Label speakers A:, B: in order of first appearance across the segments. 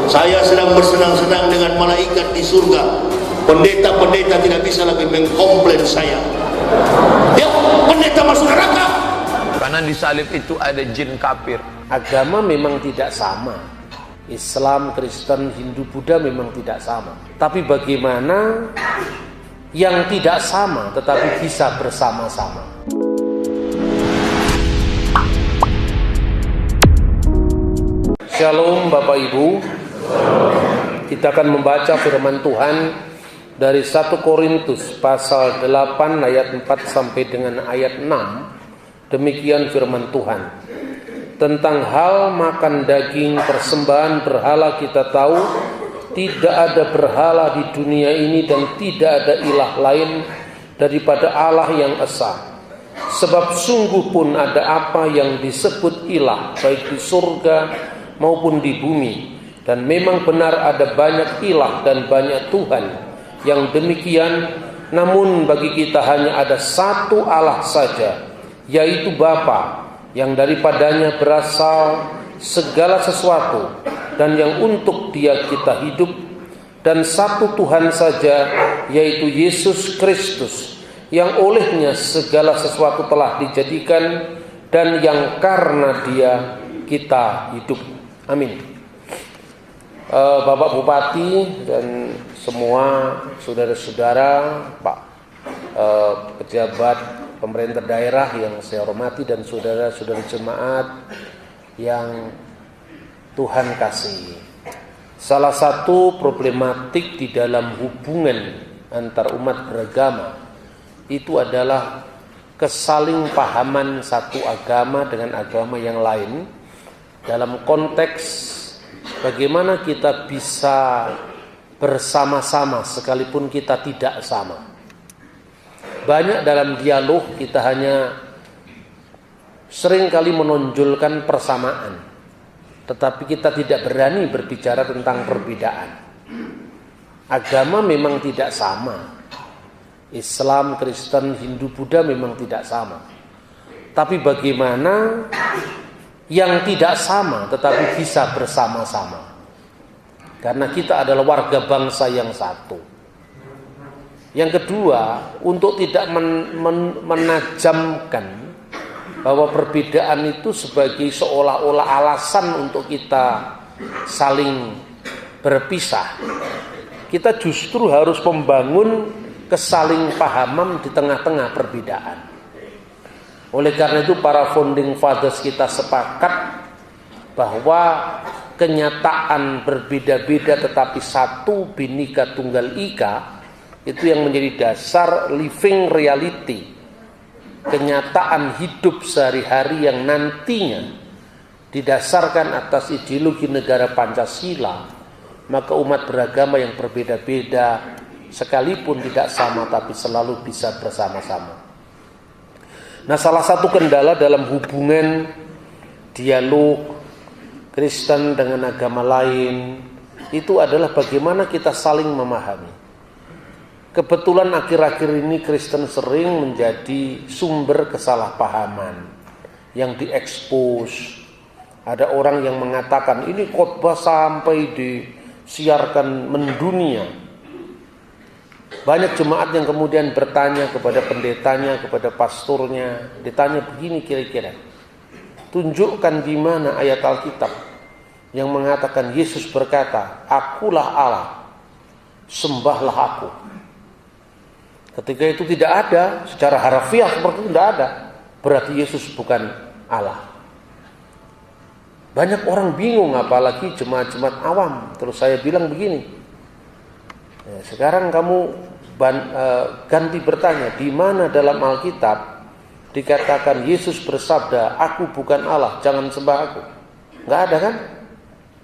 A: Saya sedang bersenang-senang dengan malaikat di surga. Pendeta-pendeta tidak bisa lagi mengkomplain saya. Ya, pendeta masuk neraka.
B: Karena di salib itu ada jin kafir.
C: Agama memang tidak sama. Islam, Kristen, Hindu, Buddha memang tidak sama. Tapi bagaimana yang tidak sama tetapi bisa bersama-sama? Shalom Bapak Ibu. Kita akan membaca firman Tuhan dari 1 Korintus pasal 8 ayat 4 sampai dengan ayat 6. Demikian firman Tuhan. Tentang hal makan daging persembahan berhala kita tahu tidak ada berhala di dunia ini dan tidak ada ilah lain daripada Allah yang esa. Sebab sungguh pun ada apa yang disebut ilah baik di surga maupun di bumi, dan memang benar ada banyak ilah dan banyak Tuhan yang demikian. Namun bagi kita hanya ada satu Allah saja, yaitu Bapa, yang daripadanya berasal segala sesuatu dan yang untuk Dia kita hidup, dan satu Tuhan saja, yaitu Yesus Kristus, yang olehnya segala sesuatu telah dijadikan dan yang karena Dia kita hidup. Amin. Bapak Bupati dan semua saudara-saudara, Pak pejabat pemerintah daerah yang saya hormati, dan saudara-saudara jemaat yang Tuhan kasih. Salah satu problematik di dalam hubungan antar umat beragama itu adalah kesalingpahaman satu agama dengan agama yang lain, dalam konteks bagaimana kita bisa bersama-sama sekalipun kita tidak sama. Banyak dalam dialog kita hanya seringkali menonjolkan persamaan, tetapi kita tidak berani berbicara tentang perbedaan. Agama memang tidak sama. Islam, Kristen, Hindu, Buddha memang tidak sama. Tapi bagaimana yang tidak sama tetapi bisa bersama-sama? Karena kita adalah warga bangsa yang satu. Yang kedua, untuk tidak menajamkan bahwa perbedaan itu sebagai seolah-olah alasan untuk kita saling berpisah, kita justru harus membangun kesalingpahaman di tengah-tengah perbedaan. Oleh karena itu para founding fathers kita sepakat bahwa kenyataan berbeda-beda tetapi satu Bhinneka Tunggal Ika itu yang menjadi dasar living reality, kenyataan hidup sehari-hari yang nantinya didasarkan atas ideologi negara Pancasila. Maka umat beragama yang berbeda-beda sekalipun tidak sama tapi selalu bisa bersama-sama. Nah, salah satu kendala dalam hubungan dialog Kristen dengan agama lain itu adalah bagaimana kita saling memahami. Kebetulan akhir-akhir ini Kristen sering menjadi sumber kesalahpahaman yang diekspos. Ada orang yang mengatakan ini khotbah sampai disiarkan mendunia. Banyak jemaat yang kemudian bertanya kepada pendetanya, kepada pastornya, ditanya begini kira-kira, tunjukkan di mana ayat Alkitab yang mengatakan Yesus berkata, "Akulah Allah, sembahlah aku." Ketika itu tidak ada, secara harfiah seperti itu tidak ada, berarti Yesus bukan Allah. Banyak orang bingung, apalagi jemaat-jemaat awam. Terus saya bilang begini, ya, sekarang kamu ganti bertanya, di mana dalam Alkitab dikatakan Yesus bersabda, "Aku bukan Allah, jangan sembah aku"? Nggak ada kan?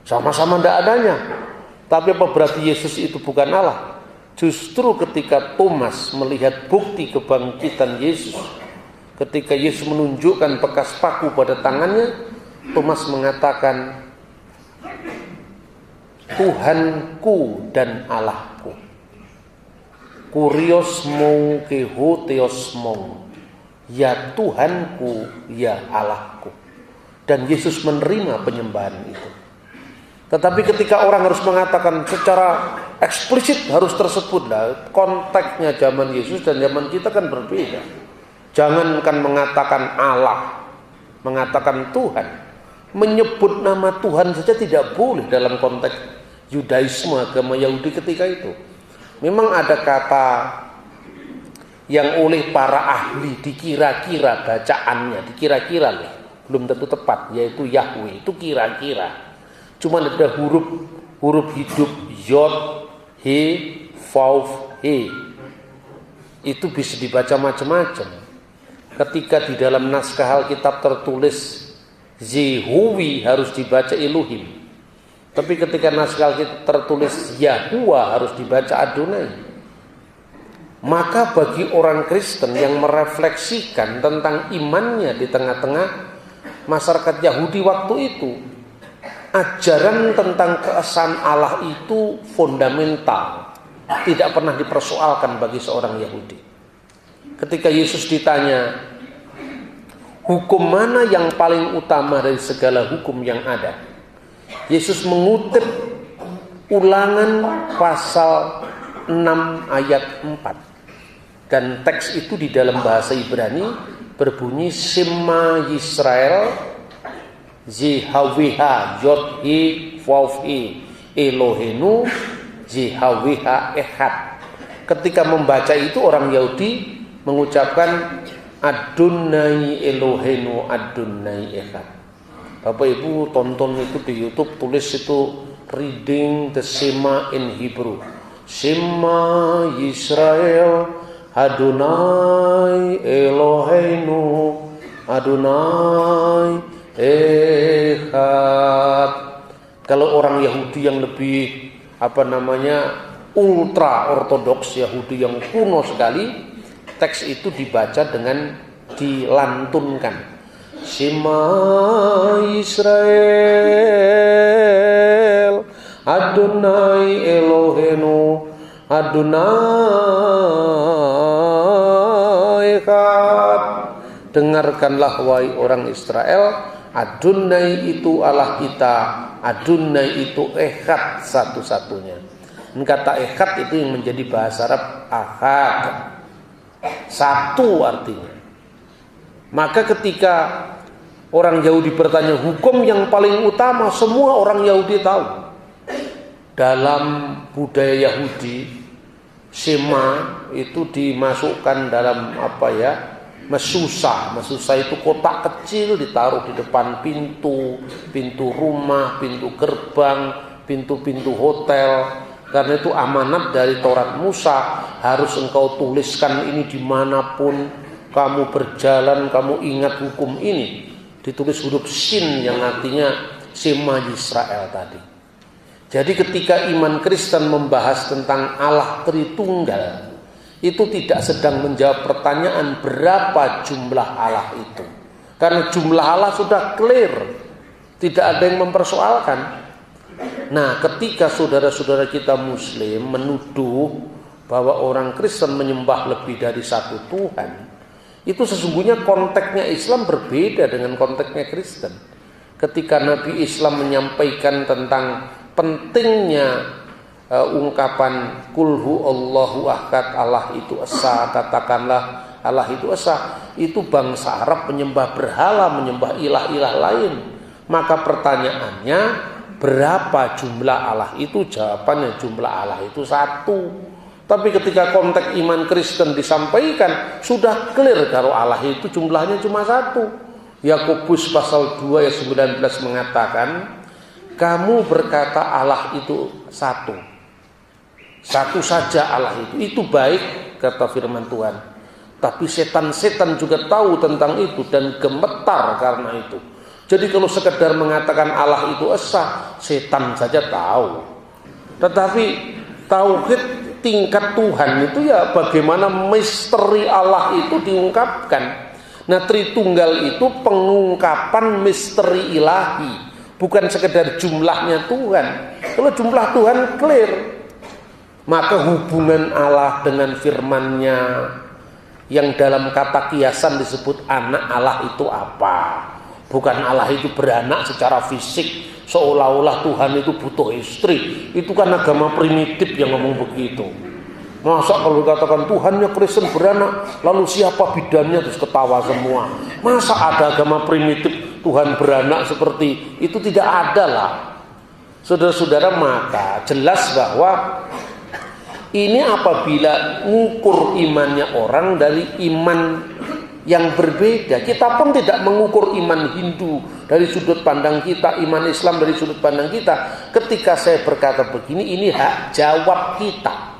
C: Sama-sama nggak adanya. Tapi apa berarti Yesus itu bukan Allah? Justru ketika Thomas melihat bukti kebangkitan Yesus, ketika Yesus menunjukkan bekas paku pada tangannya, Thomas mengatakan, "Tuhanku dan Allahku." Kurios mou keho theos mou. Ya Tuhanku, ya Allahku. Dan Yesus menerima penyembahan itu. Tetapi ketika orang harus mengatakan secara eksplisit harus tersebut, lah konteksnya zaman Yesus dan zaman kita kan berbeda. Jangankan mengatakan Allah, mengatakan Tuhan, menyebut nama Tuhan saja tidak boleh dalam konteks Yudaisme, agama Yahudi ketika itu. Memang ada kata yang oleh para ahli dikira-kira bacaannya, dikira-kira loh, belum tentu tepat, yaitu Yahweh, itu kira-kira. Cuma ada huruf hidup Yod, He, Vav, He. Itu bisa dibaca macam-macam. Ketika di dalam naskah Alkitab tertulis Yehuwi harus dibaca Elohim. Tapi ketika naskah Alkitab tertulis Yahuwah harus dibaca Adonai. Maka bagi orang Kristen yang merefleksikan tentang imannya di tengah-tengah masyarakat Yahudi waktu itu, ajaran tentang keesaan Allah itu fundamental, tidak pernah dipersoalkan bagi seorang Yahudi. Ketika Yesus ditanya, hukum mana yang paling utama dari segala hukum yang ada? Yesus mengutip Ulangan pasal 6 ayat 4. Dan teks itu di dalam bahasa Ibrani berbunyi Shema Yisrael Yahweh Yod He Vav He Elohenu Yahweh Echad. Ketika membaca itu orang Yahudi mengucapkan Adonai Elohenu Adonai Echad. Bapak Ibu tonton itu di YouTube, tulis itu reading the Shema in Hebrew. Shema Yisrael Adonai Elohenu Adonai Echad. Kalau orang Yahudi yang lebih ultra ortodoks, Yahudi yang kuno sekali, teks itu dibaca dengan dilantunkan. Shema Yisrael Adonai Elohenu Adonai Echad. Dengarkanlah wahai orang Israel, Adonai itu Allah kita, Adonai itu Echad satu-satunya. Dan kata Echad itu yang menjadi bahasa Arab Ahad, satu artinya. Maka ketika orang Yahudi bertanya hukum yang paling utama, semua orang Yahudi tahu. Dalam budaya Yahudi, Shema itu dimasukkan dalam mesusa itu kotak kecil ditaruh di depan pintu rumah, pintu gerbang, pintu hotel. Karena itu amanat dari Taurat Musa, harus engkau tuliskan ini dimanapun kamu berjalan, kamu ingat hukum ini. Ditulis huruf Shin yang artinya Shema Yisrael tadi. Jadi ketika iman Kristen membahas tentang Allah Tritunggal, itu tidak sedang menjawab pertanyaan berapa jumlah Allah itu. Karena jumlah Allah sudah clear, tidak ada yang mempersoalkan. Nah, ketika saudara-saudara kita Muslim menuduh bahwa orang Kristen menyembah lebih dari satu Tuhan, itu sesungguhnya konteksnya Islam berbeda dengan konteksnya Kristen. Ketika Nabi Islam menyampaikan tentang pentingnya ungkapan kulhu Allahu ahad, Allah itu esa, katakanlah Allah itu esa, itu bangsa Arab menyembah berhala, menyembah ilah-ilah lain. Maka pertanyaannya, berapa jumlah Allah itu? Jawabannya jumlah Allah itu satu. Tapi ketika konteks iman Kristen disampaikan, sudah clear kalau Allah itu jumlahnya cuma satu. Yakobus pasal 2 ayat 19 mengatakan, kamu berkata Allah itu satu saja Allah itu baik, kata firman Tuhan. Tapi setan-setan juga tahu tentang itu dan gemetar karena itu. Jadi kalau sekedar mengatakan Allah itu esa, setan saja tahu. Tetapi tauhid tingkat Tuhan itu ya bagaimana misteri Allah itu diungkapkan. Nah, Tritunggal itu pengungkapan misteri ilahi, bukan sekedar jumlahnya Tuhan. Kalau jumlah Tuhan clear, maka hubungan Allah dengan firman-Nya yang dalam kata kiasan disebut anak Allah itu apa? Bukan Allah itu beranak secara fisik, seolah-olah Tuhan itu butuh istri. Itu kan agama primitif yang ngomong begitu. Masa kalau dikatakan Tuhannya Kristen beranak, lalu siapa bidannya, terus ketawa semua. Masa ada agama primitif Tuhan beranak seperti itu? Tidak ada lah. Saudara-saudara, maka jelas bahwa ini apabila mengukur imannya orang dari iman yang berbeda. Kita pun tidak mengukur iman Hindu dari sudut pandang kita, iman Islam dari sudut pandang kita. Ketika saya berkata begini, ini hak jawab kita.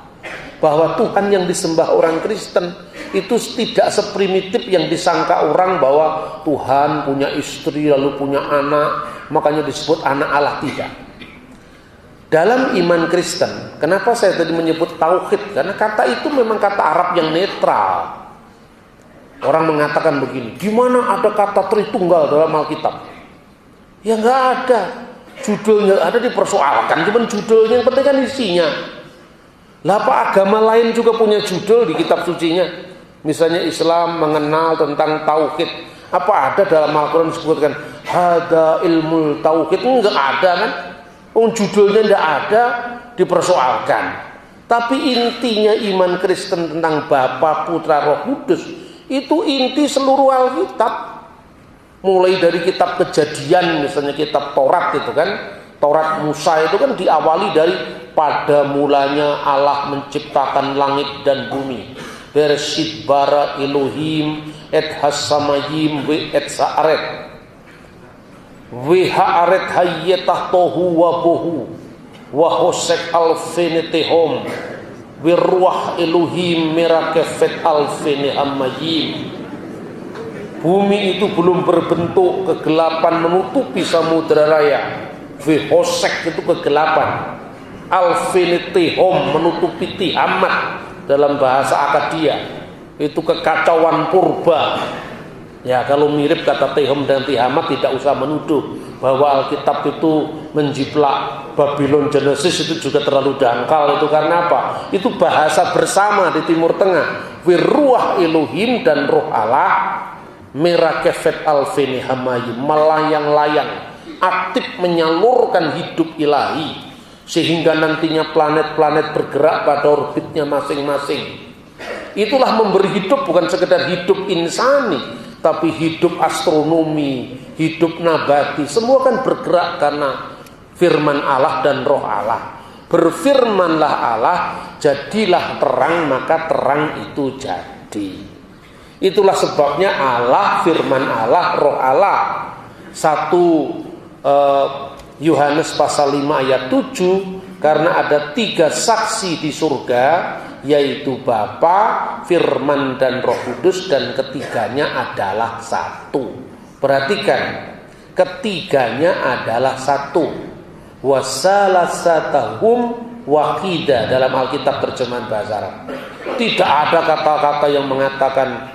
C: Bahwa Tuhan yang disembah orang Kristen itu tidak seprimitif yang disangka orang, bahwa Tuhan punya istri lalu punya anak, makanya disebut anak Allah. Tidak. Dalam iman Kristen, kenapa saya tadi menyebut tauhid? Karena kata itu memang kata Arab yang netral. Orang mengatakan begini, di mana ada kata Tritunggal dalam Alkitab? Ya nggak ada. Judulnya ada dipersoalkan, cuman judulnya yang penting kan isinya. Lah apa agama lain juga punya judul di kitab sucinya? Misalnya Islam mengenal tentang tauhid. Apa ada dalam Al-Quran disebutkan hada ilmul tauhid? Enggak ada kan? Judulnya enggak ada, dipersoalkan. Tapi intinya iman Kristen tentang Bapa, Putra, Roh Kudus itu inti seluruh Alkitab. Mulai dari kitab Kejadian, misalnya kitab Taurat itu kan, Taurat Musa itu kan diawali dari pada mulanya Allah menciptakan langit dan bumi. Bereshit bara Elohim et hasamayim we et sa'aret we ha'aret hayyetah tohu wa bohu wa hosek alfenetehom we ruah Elohim merakefet alfenehamayim. Bumi itu belum berbentuk, kegelapan menutupi samudera raya. Vihosek itu kegelapan, alfinitihom menutupi tihamat dalam bahasa Akadia, itu kekacauan purba. Ya kalau mirip kata tihom dan tihamat tidak usah menuduh bahwa Alkitab itu menjiplak Babylon Genesis, itu juga terlalu dangkal. Itu karena apa? Itu bahasa bersama di Timur Tengah. Wiruah Elohim dan Roh Allah merakefet alfinihamayim, melayang-layang, aktif menyalurkan hidup ilahi, sehingga nantinya planet-planet bergerak pada orbitnya masing-masing. Itulah memberi hidup, bukan sekedar hidup insani, tapi hidup astronomi, hidup nabati, semua kan bergerak karena firman Allah dan Roh Allah. Berfirmanlah Allah, jadilah terang, maka terang itu jadi. Itulah sebabnya Allah, firman Allah, Roh Allah. 1 Yohanes pasal 5 ayat 7, karena ada 3 saksi di surga, yaitu Bapa, Firman dan Roh Kudus, dan ketiganya adalah satu. Perhatikan, ketiganya adalah satu. Wasalasatahum wahida dalam Alkitab terjemahan bahasa Arab. Tidak ada kata-kata yang mengatakan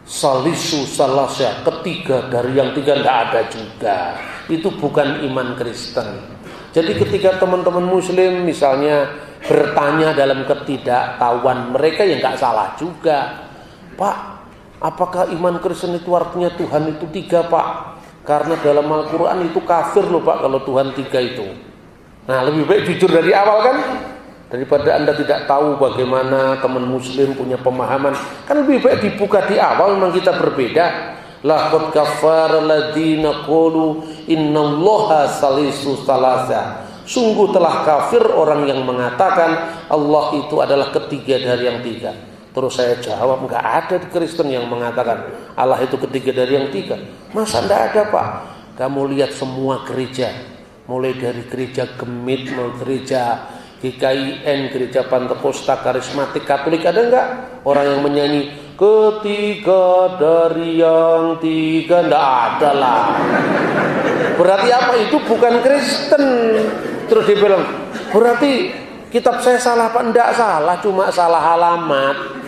C: salisu salasya, ketiga dari yang tiga, tidak ada juga. Itu bukan iman Kristen. Jadi ketika teman-teman Muslim misalnya bertanya dalam ketidaktahuan mereka, ya nggak salah juga. Pak, apakah iman Kristen itu artinya Tuhan itu 3, Pak? Karena dalam Al-Quran itu kafir loh, Pak, kalau Tuhan 3 itu. Nah, lebih baik jujur dari awal kan, daripada Anda tidak tahu bagaimana teman Muslim punya pemahaman. Kan lebih baik dibuka di awal, memang kita berbeda. Laqad kafara alladziina qalu innallaha salisu salasa. Sungguh telah kafir orang yang mengatakan Allah itu adalah ketiga dari yang 3. Terus saya jawab, enggak ada di Kristen yang mengatakan Allah itu ketiga dari yang 3. Masa enggak ada, Pak? Kamu lihat semua gereja, mulai dari gereja Gemit, gereja GKIN, gereja Pantekosta, Karismatik, Katolik, ada enggak orang yang menyanyi ketiga dari yang 3? Enggak ada lah. Berarti apa? Itu bukan Kristen. Terus dia bilang, berarti kitab saya salah, Pak? Enggak salah, cuma salah alamat.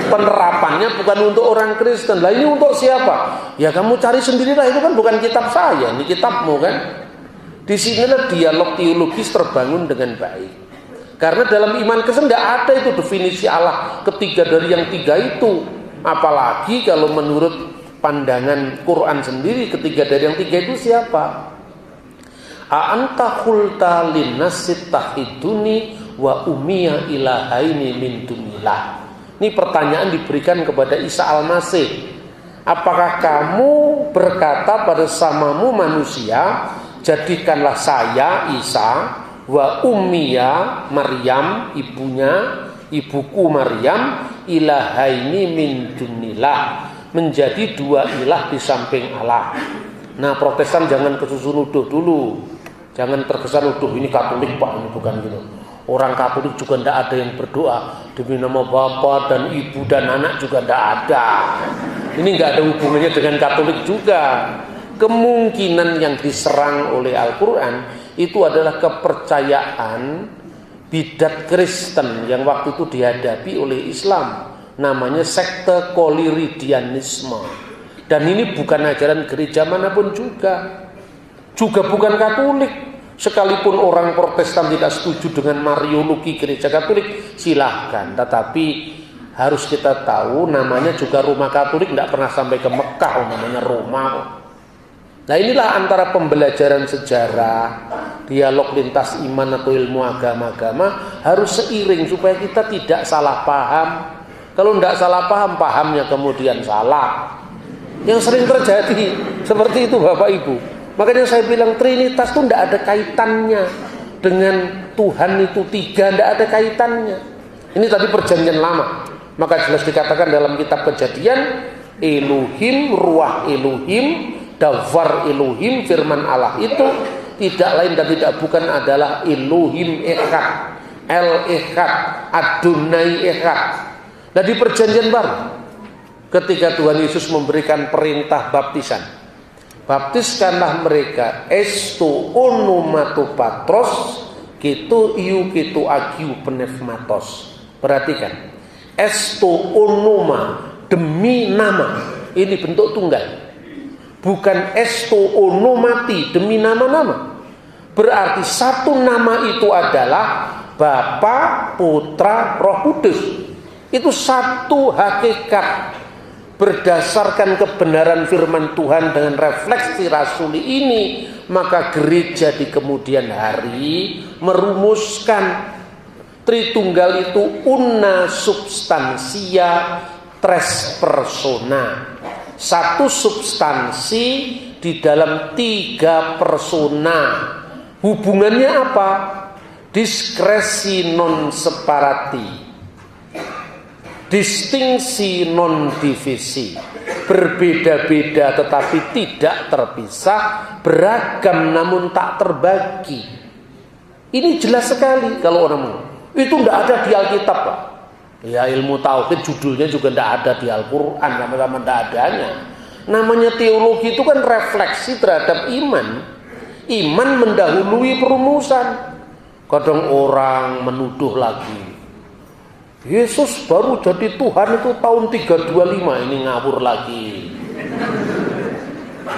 C: Penerapannya bukan untuk orang Kristen. Lah ini untuk siapa? Ya kamu cari sendirilah, itu kan bukan kitab saya, ini kitabmu kan. Di sinilah dialog teologis terbangun dengan baik. Karena dalam iman Kristen tidak ada itu definisi Allah ketiga dari yang 3 itu. Apalagi kalau menurut pandangan Quran sendiri, ketiga dari yang tiga itu siapa? A'anta qulta linnasit tahiduni wa ummiya ilahaini min dunillah. Ini pertanyaan diberikan kepada Isa al-Masih. Apakah kamu berkata pada samamu manusia, jadikanlah saya Isa wa ummiya Maryam, ibuku Maryam, ilahaini min dunillah, menjadi dua ilah di samping Allah. Nah, Protestan jangan kesusu nuduh dulu. Jangan terkesan nuduh ini Katolik Pak, ini bukan gitu. Orang Katolik juga tidak ada yang berdoa demi nama Bapa dan Ibu dan anak juga tidak ada. Ini nggak ada hubungannya dengan Katolik juga. Kemungkinan yang diserang oleh Al-Quran itu adalah kepercayaan bidat Kristen yang waktu itu dihadapi oleh Islam. Namanya sekte Koliridianisme. Dan ini bukan ajaran gereja manapun juga. Juga bukan Katolik. Sekalipun orang Protestan tidak setuju dengan Mariologi gereja Katolik, silahkan. Tetapi harus kita tahu namanya juga Roma Katolik tidak pernah sampai ke Mekah, namanya Roma. Nah, inilah antara pembelajaran sejarah, dialog lintas iman atau ilmu agama-agama harus seiring supaya kita tidak salah paham. Kalau tidak salah paham, pahamnya kemudian salah. Yang sering terjadi seperti itu Bapak Ibu. Makanya saya bilang Trinitas itu tidak ada kaitannya dengan Tuhan itu tiga, tidak ada kaitannya. Ini tadi perjanjian lama. Maka jelas dikatakan dalam kitab Kejadian, Elohim, Ruah Elohim, Davar Elohim, firman Allah itu tidak lain dan tidak bukan adalah Elohim Echad, El Echad, Adonai Echad. Nah, di perjanjian baru, ketika Tuhan Yesus memberikan perintah baptisan, baptiskanlah mereka esto onomato patros kitu iu kitu agiu pneumatos. Perhatikan, esto onoma, demi nama, ini bentuk tunggal. Bukan esto onomati, demi nama-nama. Berarti satu nama itu adalah Bapa, Putra, Roh Kudus. Itu satu hakikat. Berdasarkan kebenaran firman Tuhan dengan refleksi rasuli ini, maka gereja di kemudian hari merumuskan Tritunggal itu una substantia tres persona. Satu substansi di dalam tiga persona. Hubungannya apa? Diskresi non separati, distingsi non divisi, berbeda-beda tetapi tidak terpisah, beragam namun tak terbagi. Ini jelas sekali kalau orang mau. Itu tidak ada di Alkitab Pak. Ya, ilmu tauhid judulnya juga tidak ada di Al-Quran, sama-sama tidak adanya. Namanya teologi itu kan refleksi terhadap iman. Iman mendahului perumusan. Kadang orang menuduh lagi, Yesus baru jadi Tuhan itu tahun 325, ini ngawur lagi.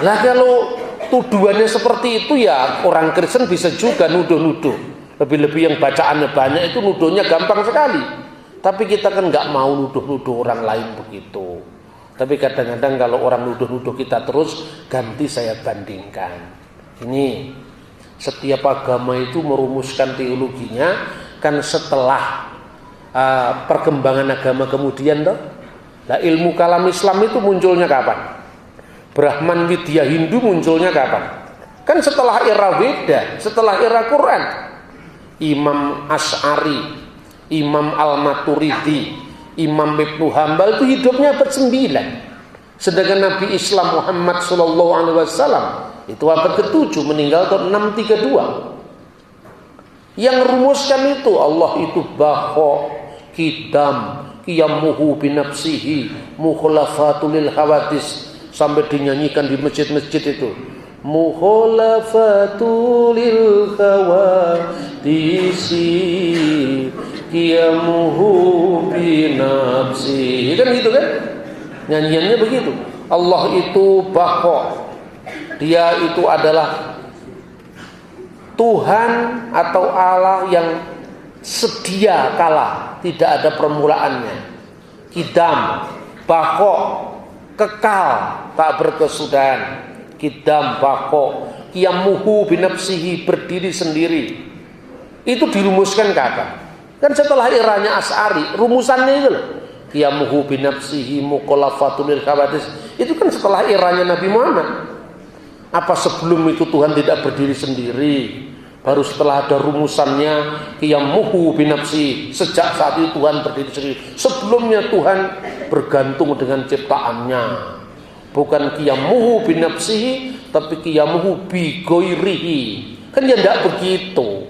C: Lah kalau tuduhannya seperti itu ya orang Kristen bisa juga nuduh-nuduh. Lebih-lebih yang bacaannya banyak itu nuduhnya gampang sekali. Tapi kita kan nggak mau nuduh-nuduh orang lain begitu. Tapi kadang-kadang kalau orang nuduh-nuduh kita terus, ganti saya bandingkan. Ini setiap agama itu merumuskan teologinya kan setelah perkembangan agama kemudian toh. Nah, ilmu kalam Islam itu munculnya kapan? Brahman Widya Hindu munculnya kapan? Kan setelah era Weda, setelah era Quran. Imam Asy'ari, Imam Al-Maturidi, Imam Ibnu Hambal itu hidupnya abad 9. Sedangkan Nabi Islam Muhammad SAW itu abad ke-7, meninggal tahun 632. Yang rumuskan itu Allah itu Baho, Kidam, Qiyamuhu binafsihi, Mukhlafatul Hawadis, sampai dinyanyikan di masjid-masjid itu. Mukhlafatul Hawadisi, Qiyamuhu binafsihi, kan gitu kan? Nyanyiannya begitu. Allah itu Baho, Dia itu adalah Tuhan atau Allah yang sedia kala, tidak ada permulaannya. Kidam, Bako, kekal, tak berkesudahan, kidam bako, qiyamuhu binafsihi, berdiri sendiri. Itu dirumuskan kapan? Kan setelah eranya Asy'ari, rumusannya itu loh. Qiyamuhu binafsihi mukhalafatul lil hawadits. Itu kan setelah eranya Nabi Muhammad. Apa sebelum itu Tuhan tidak berdiri sendiri? Baru setelah ada rumusannya qiyamuhu binafsihi. Sejak saat itu Tuhan berdiri sendiri. Sebelumnya Tuhan bergantung dengan ciptaannya. Bukan qiyamuhu binafsihi, tapi qiyamuhu bi ghairihi. Kan ya tidak begitu.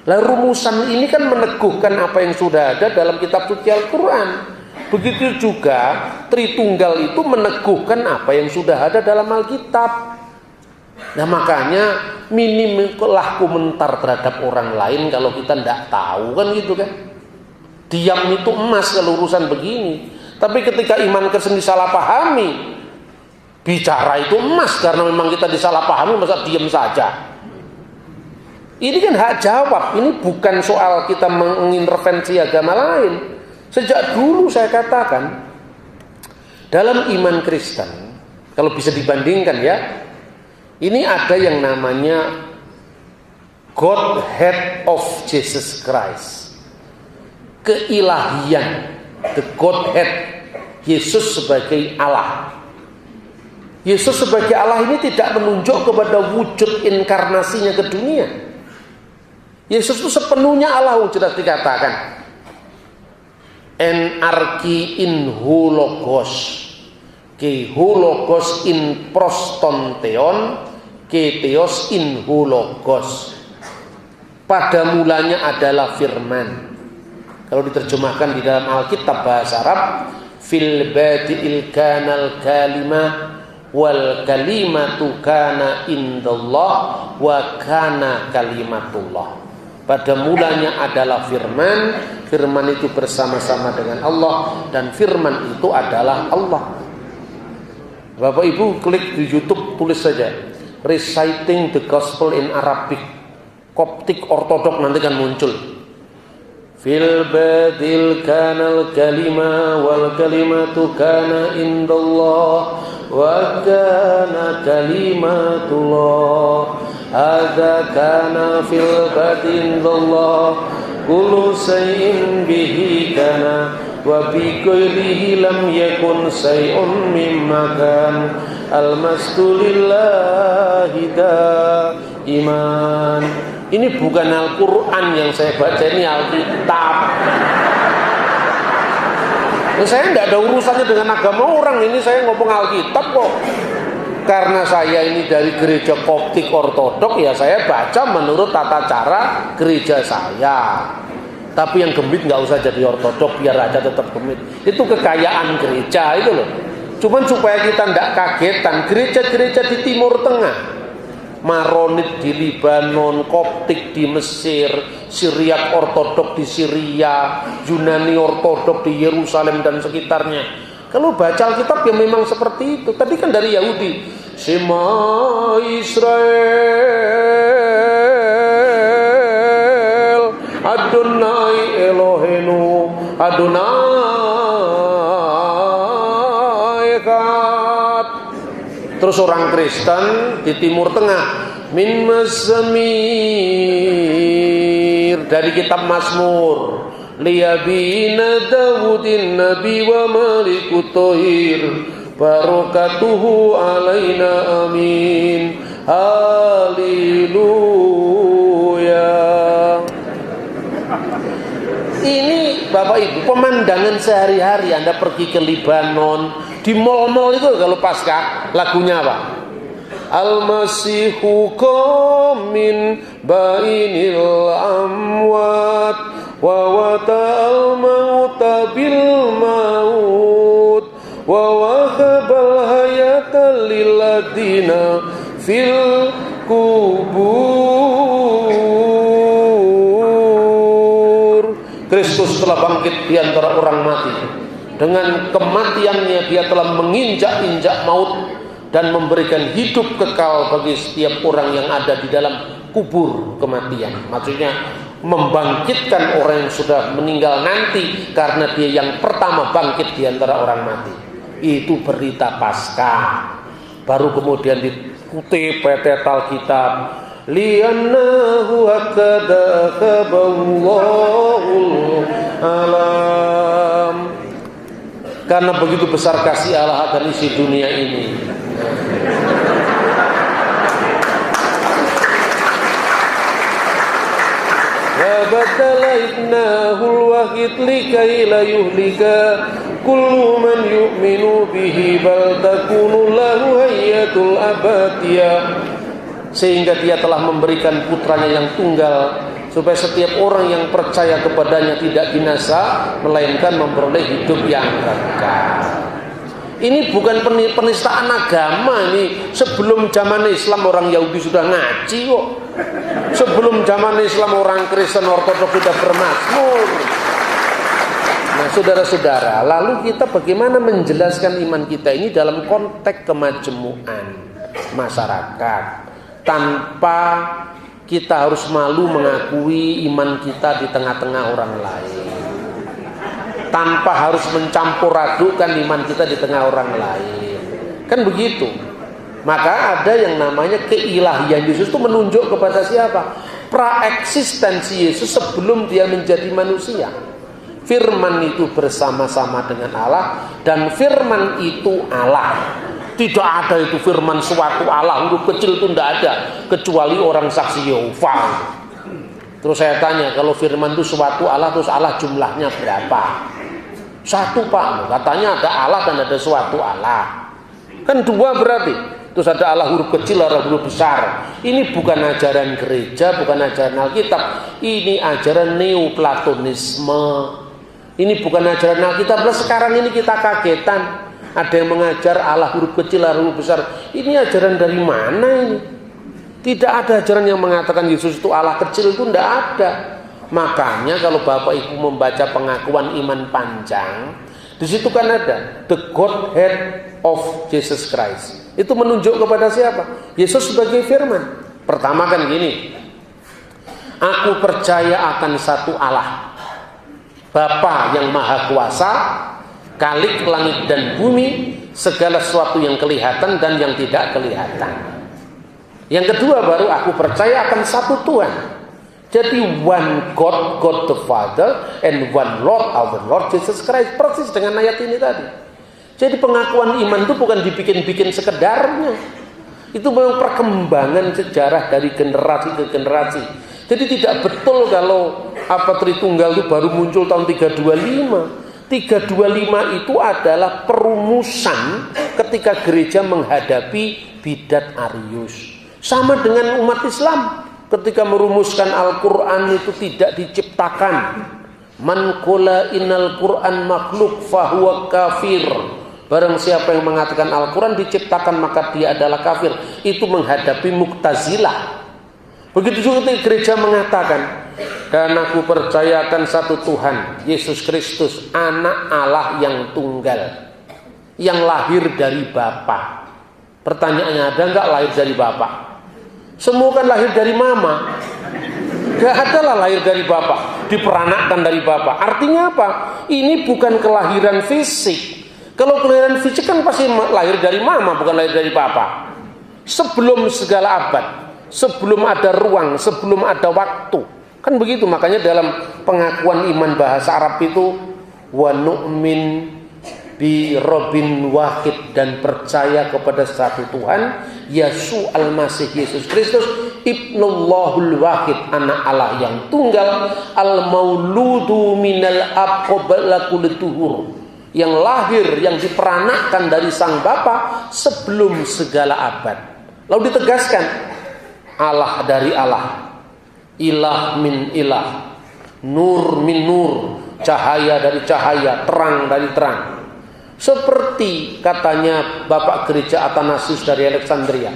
C: Lah rumusan ini kan meneguhkan apa yang sudah ada dalam kitab suci Al-Quran. Begitu juga Tritunggal itu meneguhkan apa yang sudah ada dalam Alkitab. Nah makanya minimlah komentar terhadap orang lain kalau kita tidak tahu, kan gitu kan. Diam itu emas kalau urusan begini. Tapi ketika iman Kristen disalahpahami, bicara itu emas karena memang kita disalahpahami, masa diam saja. Ini kan hak jawab, ini bukan soal kita mengintervensi agama lain. Sejak dulu saya katakan, dalam iman Kristen, kalau bisa dibandingkan ya, ini ada yang namanya Godhead of Jesus Christ. Keilahian, the Godhead, Yesus sebagai Allah. Yesus sebagai Allah ini tidak menunjuk kepada wujud inkarnasinya ke dunia. Yesus itu sepenuhnya Allah, sudah dikatakan. En arki in hologos, ke hologos in prostonteon, ke theos in hologos. Pada mulanya adalah firman. Kalau diterjemahkan di dalam Alkitab bahasa Arab, fil badi'il kanal kalimah wal kalimatu kana indallah wa kana kalimatullah. Pada mulanya adalah firman, firman itu bersama-sama dengan Allah, dan firman itu adalah Allah. Bapak Ibu klik di YouTube, tulis saja Reciting the Gospel in Arabic, Koptik Ortodok, nanti kan muncul. Fil badil kanal kalima wal kalimatu kana indallah wa kana kalimatullah. Hadza kana fil badin Allah kullu shay'in bihi kana wa bi ghairihi lam yakun shay'un mimma kan almastulillahi iman. Ini bukan Al-Quran yang saya baca, ini Alkitab. Nah, saya tidak ada urusannya dengan agama orang, ini saya ngomong Alkitab kok. Karena saya ini dari gereja Koptik Ortodok, ya saya baca menurut tata cara gereja saya. Tapi yang gemit nggak usah jadi Ortodok, biar aja tetap gemit. Itu kekayaan gereja itu loh. Cuman supaya kita tidak kagetan, gereja-gereja di Timur Tengah, Maronit di Libanon, Koptik di Mesir, Syriak Ortodok di Syria, Yunani Ortodok di Yerusalem dan sekitarnya. Kalau baca Alkitab ya memang seperti itu. Tadi kan dari Yahudi, Shema Israel, Adonai Elohenu, Adonai Echad. Terus orang Kristen di Timur Tengah, Min Mazamir, dari kitab Mazmur, liyabina Dawudin Nabi wa Malikut Tohir, barakatuhu alaina amin, haleluya. Ini Bapak Ibu pemandangan sehari-hari. Anda pergi ke Libanon, di mall-mall itu kalau pasca lagunya apa? Al-Masihu qamin bainil amwat wa wata'al mauta bil maut wa wahabal hayata lilladina fil kubur. Kristus telah bangkit di antara orang mati. Dengan kematiannya dia telah menginjak-injak maut dan memberikan hidup kekal bagi setiap orang yang ada di dalam kubur kematian. Maksudnya membangkitkan orang yang sudah meninggal nanti, karena dia yang pertama bangkit di antara orang mati. Itu berita Paskah. Baru kemudian dikutip PT Alkitab, li'annahu hakada kaballahul alam. Karena begitu besar kasih Allah akan isi dunia ini. Wabadala ibnahul wahid likai la yuhlika kullu man yu'minu bihi bal takunu lahu hayatul abadiyah. Sehingga dia telah memberikan putranya yang tunggal, supaya setiap orang yang percaya kepadanya tidak binasa, melainkan memperoleh hidup yang kekal. Ini bukan penistaan agama. Ini sebelum zaman Islam orang Yahudi sudah ngaji kok. Sebelum zaman Islam orang Kristen Ortodoks sudah bermazmur. Nah saudara-saudara, lalu kita bagaimana menjelaskan iman kita ini dalam konteks kemajmuan masyarakat, tanpa kita harus malu mengakui iman kita di tengah-tengah orang lain, tanpa harus mencampur adukan iman kita di tengah orang lain. Kan begitu. Maka ada yang namanya keilahian Yesus itu menunjuk kepada siapa? Praeksistensi Yesus sebelum dia menjadi manusia. Firman itu bersama-sama dengan Allah, dan firman itu Allah. Tidak ada itu firman suatu Allah, huruf kecil itu tidak ada, kecuali orang saksi Yehova. Terus saya tanya, kalau firman itu suatu Allah, terus Allah jumlahnya berapa? Satu Pak, katanya ada Allah dan ada suatu Allah. Kan dua berarti. Terus ada Allah huruf kecil, Allah huruf besar. Ini bukan ajaran gereja, bukan ajaran Alkitab. Ini ajaran Neoplatonisme. Ini bukan ajaran Alkitab. Sekarang ini kita kagetan. Ada yang mengajar Allah huruf kecil, Allah huruf besar. Ini ajaran dari mana ini? Tidak ada ajaran yang mengatakan Yesus itu Allah kecil, itu tidak ada. Makanya kalau Bapak Ibu membaca pengakuan iman panjang, di situ kan ada the Godhead of Jesus Christ. Itu menunjuk kepada siapa? Yesus sebagai firman. Pertama kan gini, aku percaya akan satu Allah, Bapa yang maha kuasa, Khalik langit dan bumi, segala sesuatu yang kelihatan dan yang tidak kelihatan. Yang kedua baru aku percaya akan satu Tuhan. Jadi one God, God the Father, and one Lord, our Lord Jesus Christ. Persis dengan ayat ini tadi. Jadi pengakuan iman itu bukan dibikin-bikin sekedarnya. Itu memang perkembangan sejarah dari generasi ke generasi. Jadi tidak betul kalau Tritunggal itu baru muncul tahun 325. 325 itu adalah perumusan ketika gereja menghadapi bidat Arius. Sama dengan umat Islam ketika merumuskan Al-Quran itu tidak diciptakan. Man qala innal Quran makhluk fahuwa kafir. Barang siapa yang mengatakan Al-Quran diciptakan maka dia adalah kafir. Itu menghadapi Mu'tazilah. Begitu juga gereja mengatakan, dan aku percayakan satu Tuhan, Yesus Kristus, anak Allah yang tunggal, yang lahir dari Bapa. Pertanyaannya, ada enggak lahir dari Bapa? Semua kan lahir dari mama. Gak ada lah lahir dari Bapa, diperanakkan dari Bapa. Artinya apa? Ini bukan kelahiran fisik. Kalau kelahiran fisik kan pasti lahir dari mama, bukan lahir dari Bapa. Sebelum segala abad, sebelum ada ruang, sebelum ada waktu. Kan begitu, makanya dalam pengakuan iman bahasa Arab itu wa nu'min bi Robin wahid, dan percaya kepada satu Tuhan, Yesus al-Masih Yesus Kristus, Ibnullahul Wahid, anak Allah yang tunggal, al-mauludu minal ab qabla kulli tuhur, yang lahir, yang diperanakkan dari sang Bapa sebelum segala abad. Lalu ditegaskan, Allah dari Allah, ilah min ilah, nur min nur, cahaya dari cahaya, terang dari terang. Seperti katanya Bapak Gereja Athanasius dari Alexandria,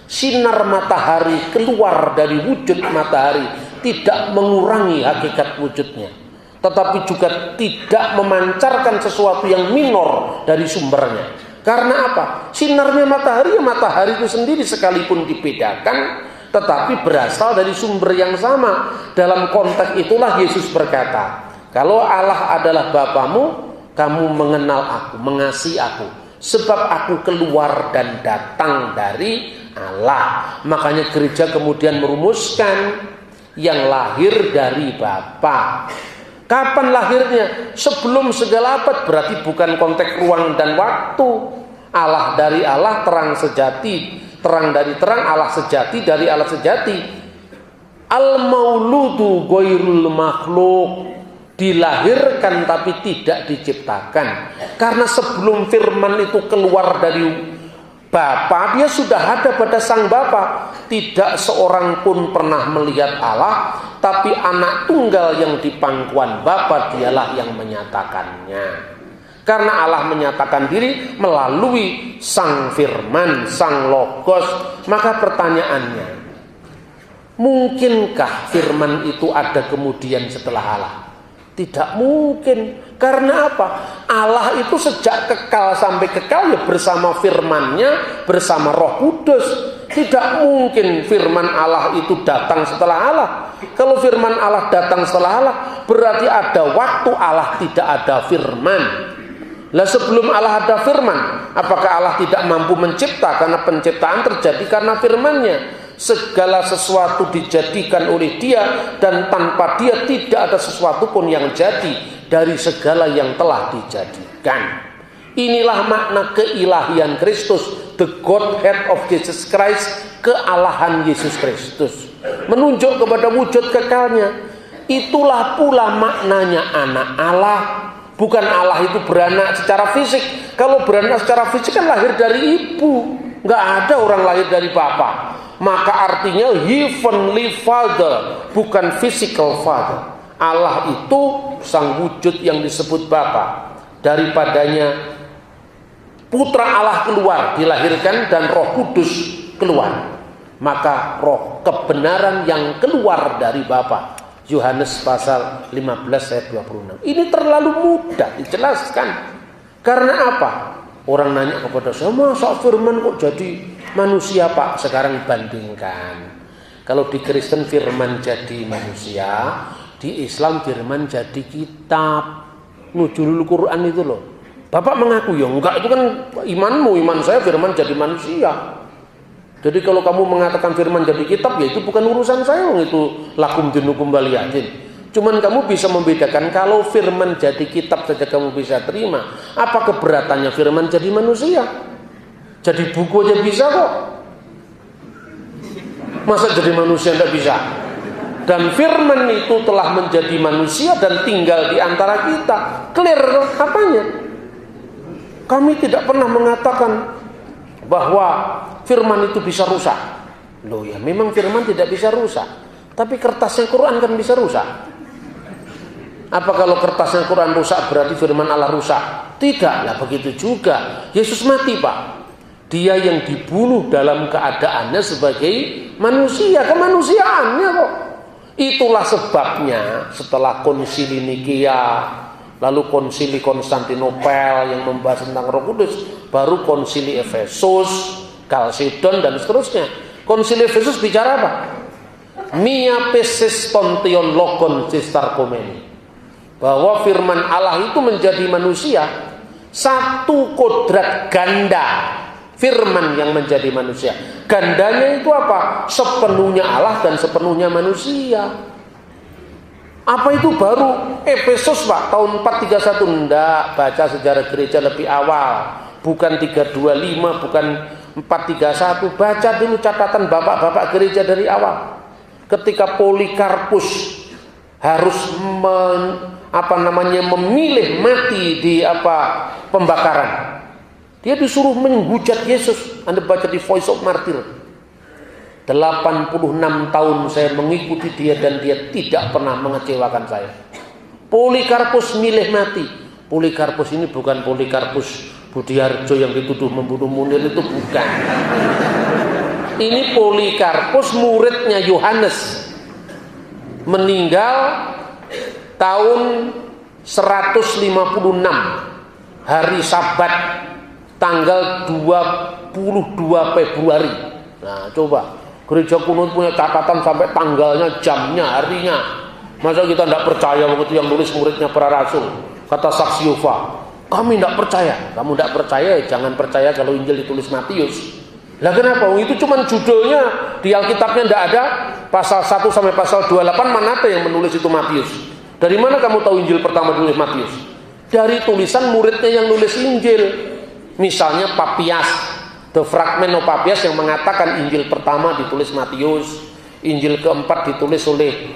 C: sinar matahari keluar dari wujud matahari tidak mengurangi hakikat wujudnya, tetapi juga tidak memancarkan sesuatu yang minor dari sumbernya. Karena apa? Sinarnya matahari, ya matahari itu sendiri sekalipun dibedakan, tetapi berasal dari sumber yang sama. Dalam konteks itulah Yesus berkata, kalau Allah adalah Bapamu, kamu mengenal aku, mengasihi aku. sebab aku keluar dan datang dari Allah. Makanya gereja kemudian merumuskan yang lahir dari Bapa. Kapan lahirnya? Sebelum segala abad, berarti bukan konteks ruang dan waktu. Allah dari Allah, terang sejati, terang dari terang, Allah sejati dari Allah sejati. Al-mauludu ghairul makhluk, dilahirkan tapi tidak diciptakan. Karena sebelum firman itu keluar dari Bapa, dia sudah ada pada sang Bapa. Tidak seorang pun pernah melihat Allah, tapi anak tunggal yang di pangkuan Bapa dialah yang menyatakannya. Karena Allah menyatakan diri melalui sang firman, sang logos. Maka pertanyaannya, mungkinkah firman itu ada kemudian setelah Allah? Tidak mungkin. Karena apa? Allah itu sejak kekal sampai kekal ya bersama firman-Nya, bersama Roh Kudus. Tidak mungkin firman Allah itu datang setelah Allah. Kalau firman Allah datang setelah Allah, berarti ada waktu Allah tidak ada firman. Lah sebelum Allah ada firman, apakah Allah tidak mampu mencipta? Karena penciptaan terjadi karena firman-Nya. Segala sesuatu dijadikan oleh Dia, dan tanpa Dia tidak ada sesuatu pun yang jadi dari segala yang telah dijadikan. Inilah makna keilahian Kristus, the Godhead of Jesus Christ, kealahan Yesus Kristus, menunjuk kepada wujud kekalnya. Itulah pula maknanya anak Allah. Bukan Allah itu beranak secara fisik. Kalau beranak secara fisik kan lahir dari ibu, nggak ada orang lahir dari bapa. Maka artinya heavenly father, bukan physical father. Allah itu sang wujud yang disebut Bapa. Daripadanya putra Allah keluar, dilahirkan, dan Roh Kudus keluar. Maka roh kebenaran yang keluar dari Bapa. Yohanes pasal 15 ayat 26. Ini terlalu mudah dijelaskan. Karena apa? Orang nanya kepada saya, masa firman kok jadi manusia Pak? Sekarang bandingkan. Kalau di Kristen firman jadi manusia, di Islam firman jadi kitab. Nuzulul Quran itu loh. Bapak mengaku ya enggak, itu kan imanmu, iman saya firman jadi manusia. Jadi kalau kamu mengatakan firman jadi kitab, ya itu bukan urusan saya, itu lakum dinukum waliyadin. Cuman kamu bisa membedakan, kalau firman jadi kitab saja kamu bisa terima, apa keberatannya firman jadi manusia? Jadi buku aja bisa kok. Masa jadi manusia tidak bisa? Dan firman itu telah menjadi manusia dan tinggal di antara kita. Clear apanya? Kami tidak pernah mengatakan bahwa firman itu bisa rusak. Loh ya, memang firman tidak bisa rusak. Tapi kertasnya Quran kan bisa rusak. Apa kalau kertasnya Quran rusak berarti firman Allah rusak? Tidak lah, begitu juga. Yesus mati Pak. Dia yang dibunuh dalam keadaannya sebagai manusia, kemanusiaannya kok. Itulah sebabnya setelah konsili Nikea, lalu konsili Konstantinopel yang membahas tentang Roh Kudus, baru konsili Efesus, Kalsedon, dan seterusnya. Konsili Efesus bicara apa? Mia pesis tontion logon cistarkomeni. Bahwa firman Allah itu menjadi manusia, satu kodrat ganda firman yang menjadi manusia. Gandanya itu apa? Sepenuhnya Allah dan sepenuhnya manusia. Apa itu baru Efesus Pak tahun 431? Enggak, baca sejarah gereja lebih awal. Bukan 325, bukan 431. Baca dulu catatan bapak-bapak gereja dari awal. Ketika Polikarpus harus memilih mati di pembakaran, dia disuruh menghujat Yesus. Anda baca di Voice of Martyr. 86 tahun saya mengikuti dia dan dia tidak pernah mengecewakan saya. Polikarpus milih mati. Polikarpus ini bukan Polikarpus Budiarjo yang dituduh membunuh Munir, itu bukan. Ini Polikarpus muridnya Yohanes, meninggal tahun 156 hari Sabat tanggal 22 Februari. Nah coba, gereja kuno punya catatan sampai tanggalnya, jamnya, harinya. Masa kita tidak percaya waktu yang nulis muridnya para rasul? Kata Saksiova, Kami tidak percaya. Kamu tidak percaya, jangan percaya kalau Injil ditulis Matius. Lah kenapa? Itu cuma judulnya, di Alkitabnya tidak ada. Pasal 1 sampai pasal 28 mana ada yang menulis itu Matius? Dari mana kamu tahu Injil pertama ditulis Matius? Dari tulisan muridnya yang nulis Injil. Misalnya Papias, The Fragment of Papias yang mengatakan Injil pertama ditulis Matius, Injil keempat ditulis oleh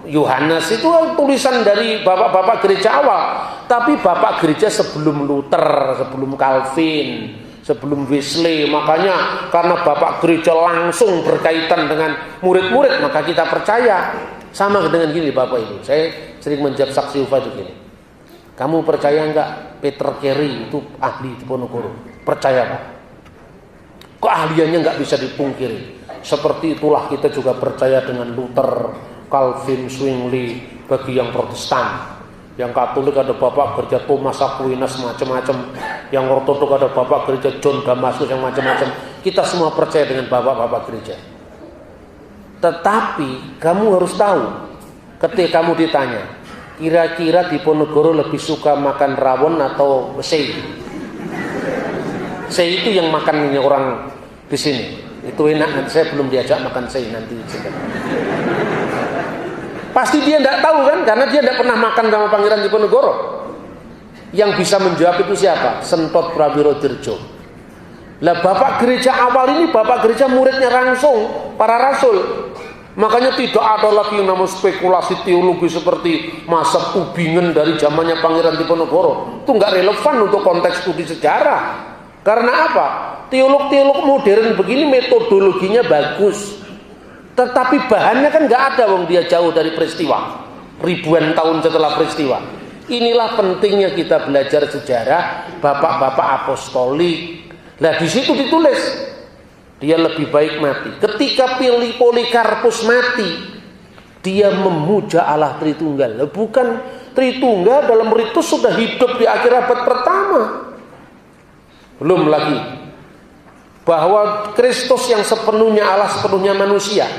C: Yohanes. Itu tulisan dari bapak-bapak gereja awal. Tapi bapak gereja sebelum Luther, sebelum Calvin, sebelum Wesley. Makanya karena bapak gereja langsung berkaitan dengan murid-murid, maka kita percaya. Sama dengan gini Bapak Ibu, saya sering menjawab saksi Yehova itu gini. Kamu percaya enggak Peter Carey itu ahli di Ponorogo? Percaya Pak? Keahliannya enggak bisa dipungkiri. Seperti itulah kita juga percaya dengan Luther, Calvin, Zwingli bagi yang Protestan. Yang Katolik ada Bapak Gereja Thomas Aquinas macam-macam. Yang Ortodok ada Bapak Gereja John Damaskus yang macam-macam. Kita semua percaya dengan bapak-bapak gereja. Tetapi kamu harus tahu, ketika kamu ditanya, kira-kira di Ponorogo lebih suka makan rawon atau sei? Sei itu yang makan orang di sini. Itu enak, nanti saya belum diajak makan sei nanti. Pasti dia tidak tahu kan, karena dia tidak pernah makan sama Pangeran Diponegoro. Yang bisa menjawab itu siapa? Sentot Prawiro Dirjo. Lah bapak gereja awal ini, bapak gereja muridnya langsung para rasul. Makanya tidak ada lagi yang namanya spekulasi teologi seperti masa Tubingen dari zamannya Pangeran Diponegoro. Itu nggak relevan untuk konteks studi sejarah. Karena apa? Teolog-teolog modern begini metodologinya bagus. Tetapi bahannya kan nggak ada, wong dia jauh dari peristiwa, ribuan tahun setelah peristiwa. Inilah pentingnya kita belajar sejarah bapak-bapak apostolik. Nah di situ ditulis dia lebih baik mati. Ketika Polikarpus mati, dia memuja Allah Tritunggal. Bukan Tritunggal dalam ritus sudah hidup di akhir abad pertama. Belum lagi bahwa Kristus yang sepenuhnya Allah sepenuhnya manusia.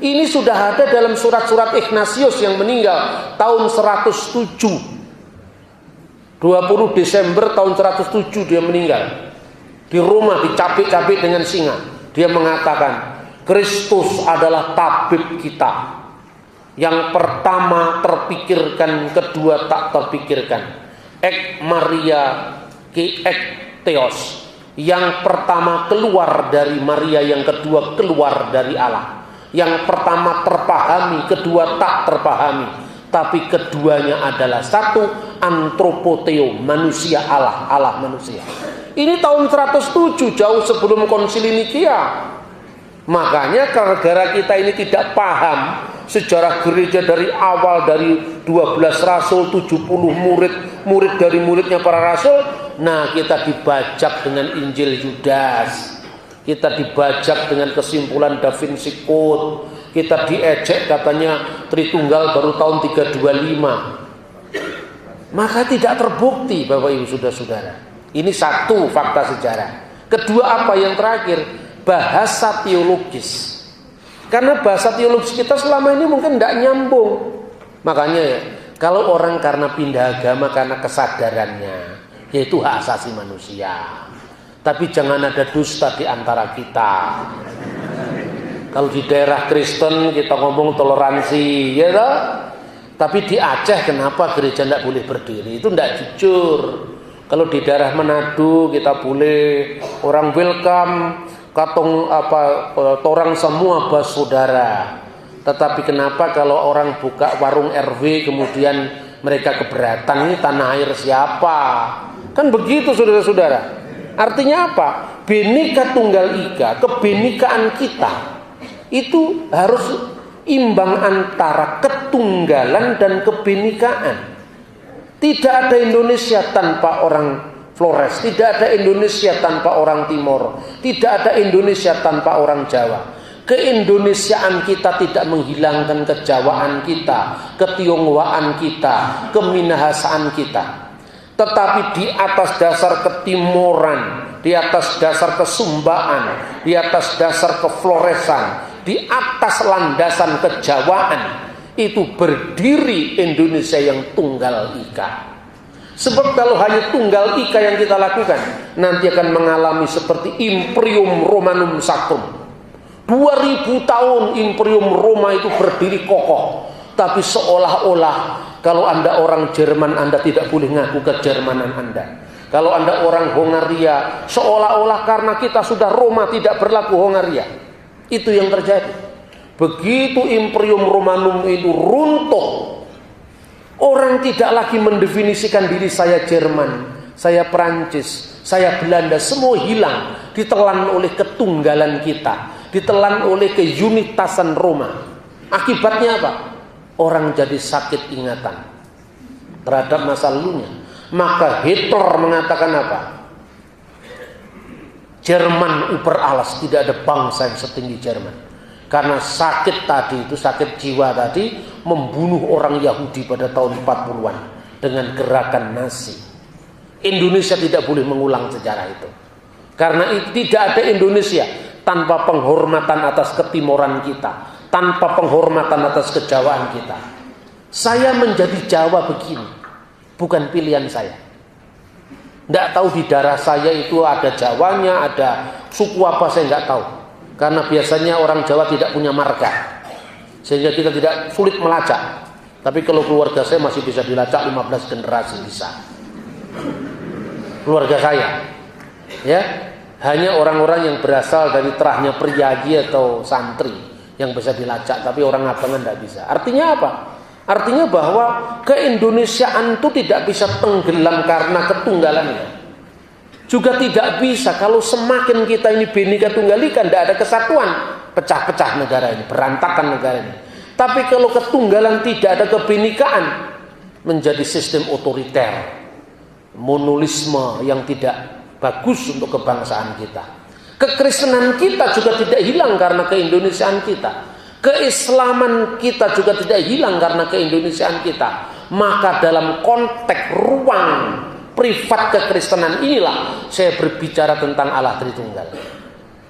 C: Ini sudah ada dalam surat-surat Ignatius yang meninggal tahun 107. 20 Desember tahun 107 dia meninggal. Di Roma dicapik-capik dengan singa. Dia mengatakan Kristus adalah tabib kita. Yang pertama terpikirkan, kedua tak terpikirkan. Ek Maria ke ek Theos. Yang pertama keluar dari Maria, yang kedua keluar dari Allah. Yang pertama terpahami, kedua tak terpahami. Tapi keduanya adalah satu, antropoteo, manusia Allah, Allah manusia. Ini tahun 107, jauh sebelum konsili Nikea. Makanya gara-gara kita ini tidak paham sejarah gereja dari awal, dari 12 rasul, 70 murid dari muridnya para rasul. Nah kita dibajak dengan Injil Yudas, kita dibajak dengan kesimpulan Da Vinci Code, kita diejek katanya Tritunggal baru tahun 325. Maka tidak terbukti Bapak Ibu Saudara-saudara. Ini satu fakta sejarah. Kedua apa yang terakhir? Bahasa teologis. Karena bahasa teologis kita selama ini mungkin tidak nyambung. Makanya ya, kalau orang karena pindah agama karena kesadarannya, yaitu hak asasi manusia. Tapi jangan ada dusta di antara kita. Kalau di daerah Kristen kita ngomong toleransi, ya toh? Tapi di Aceh kenapa gereja tidak boleh berdiri? Itu tidak jujur. Kalau di daerah Manado kita boleh, orang welcome, katong torang semua bas saudara. Tetapi kenapa kalau orang buka warung RW kemudian mereka keberatan, ini tanah air siapa? Kan begitu saudara-saudara. Artinya apa? Bhinneka Tunggal Ika, kebenekaan kita itu harus imbang antara ketunggalan dan kebenekaan. Tidak ada Indonesia tanpa orang Flores, tidak ada Indonesia tanpa orang Timor, tidak ada Indonesia tanpa orang Jawa. Keindonesiaan kita tidak menghilangkan kejawaan kita, ketionghoaan kita, keminahasaan kita. Tetapi di atas dasar ketimoran, di atas dasar kesumbaan, di atas dasar kefloresan, di atas landasan kejawaan, itu berdiri Indonesia yang tunggal ika. Sebab kalau hanya tunggal ika yang kita lakukan, nanti akan mengalami seperti Imperium Romanum Sacrum. 2000 tahun Imperium Roma itu berdiri kokoh, tapi seolah-olah kalau Anda orang Jerman, Anda tidak boleh ngaku kejermanan Anda. Kalau Anda orang Hongaria, seolah-olah karena kita sudah Roma tidak berlaku Hongaria. Itu yang terjadi. Begitu Imperium Romanum itu runtuh, orang tidak lagi mendefinisikan diri saya Jerman, saya Perancis, saya Belanda, semua hilang, ditelan oleh ketunggalan kita, ditelan oleh keunitasan Roma. Akibatnya apa? Orang jadi sakit ingatan terhadap masa lalunya. Maka Hitler mengatakan apa? Jerman uber alas, tidak ada bangsa yang setinggi Jerman. Karena sakit tadi itu, sakit jiwa tadi, membunuh orang Yahudi pada tahun 40-an dengan gerakan Nazi. Indonesia tidak boleh mengulang sejarah itu. Karena tidak ada Indonesia tanpa penghormatan atas ketimoran kita, tanpa penghormatan atas kejawaan kita. Saya menjadi Jawa begini, bukan pilihan saya. Tidak tahu di darah saya itu ada Jawanya, ada suku apa, saya nggak tahu. Karena biasanya orang Jawa tidak punya marga, sehingga kita tidak sulit melacak. Tapi kalau keluarga saya masih bisa dilacak 15 generasi bisa. Keluarga saya, ya, hanya orang-orang yang berasal dari terahnya priyayi atau santri yang bisa dilacak, tapi orang abangan tidak bisa. Artinya apa? Artinya bahwa keindonesiaan itu tidak bisa tenggelam karena ketunggalannya. Juga tidak bisa kalau semakin kita ini Bhinneka Tunggal Ika, tidak ada kesatuan, pecah-pecah negara ini, berantakan negara ini. Tapi kalau ketunggalan tidak ada kebinekaan, menjadi sistem otoriter, monolisme yang tidak bagus untuk kebangsaan kita. Kekristenan kita juga tidak hilang karena keindonesiaan kita. Keislaman kita juga tidak hilang karena keindonesiaan kita. Maka dalam konteks ruang privat kekristenan inilah saya berbicara tentang Allah Tritunggal.